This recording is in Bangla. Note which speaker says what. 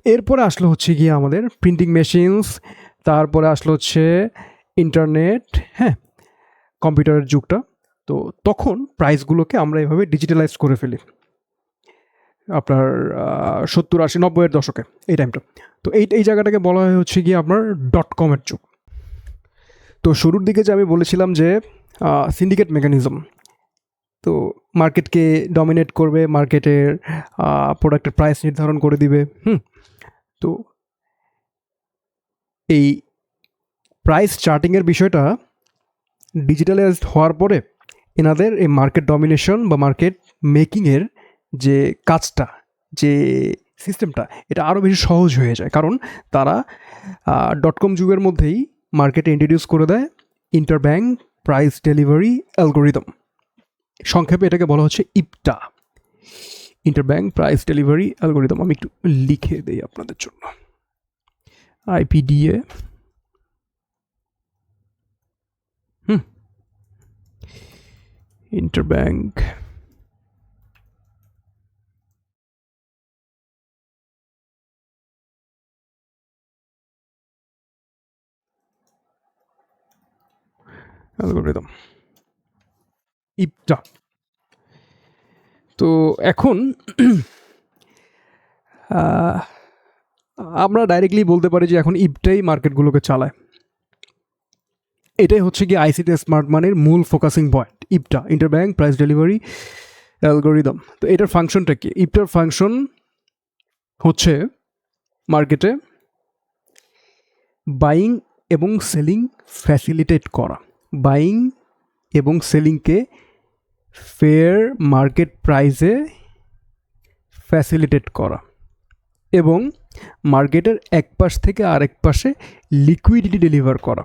Speaker 1: এরপরে আসলো হচ্ছে গিয়ে আমাদের প্রিন্টিং মেশিনস, তারপরে আসলো হচ্ছে ইন্টারনেট, হ্যাঁ, কম্পিউটারের যুগটা। তো তখন প্রাইসগুলোকে আমরা এভাবে ডিজিটালাইজ করে ফেলি আপনার 70, 80, 90-এর দশকে, এই টাইমটা। তো এই জায়গাটাকে বলা হয় হচ্ছে গিয়ে আপনার .com-এর যুগ। তো শুরুর দিকে যে আমি বলেছিলাম যে সিন্ডিকেট মেকানিজম, তো মার্কেটকে ডমিনেট করবে, মার্কেটের প্রোডাক্টের প্রাইস নির্ধারণ করে দিবে। তো এই প্রাইস চার্টিংয়ের বিষয়টা ডিজিটালাইজড হওয়ার পরে এনাদের এই মার্কেট ডমিনেশন বা মার্কেট মেকিংয়ের যে কাজটা, যে সিস্টেমটা, এটা আরও বেশি সহজ হয়ে যায়, কারণ তারা .com যুগের মধ্যেই মার্কেটে ইন্ট্রোডিউস করে দেয় ইন্টারব্যাংক প্রাইস ডেলিভারি অ্যালগোরিদম। সংক্ষেপে এটাকে বলা হচ্ছে ইপটা, ইন্টারব্যাংক প্রাইস ডেলিভারি অ্যালগোরিদম। আমি একটু লিখে দিই আপনাদের জন্য, IPDA ইন্টারব্যাংক অ্যালগোরিদম, ইপটা। তো এখন আমরা ডাইরেক্টলি বলতে পারি যে এখন ইপটাই মার্কেটগুলোকে চালায়। এটাই হচ্ছে কি ICT স্মার্ট মানির মূল ফোকাসিং পয়েন্ট, ইপটা, ইন্টারব্যাংক প্রাইস ডেলিভারি অ্যালগোরিদম। তো এটার ফাংশনটা কি? ইপটার ফাংশন হচ্ছে মার্কেটে বাইং এবং সেলিং ফ্যাসিলিটেট করা, বাইং এবং সেলিংকে ফেয়ার মার্কেট প্রাইসে ফ্যাসিলিটেট করা, এবং মার্কেটের এক পাশ থেকে আরেক পাশে লিকুইডিটি ডেলিভার করা।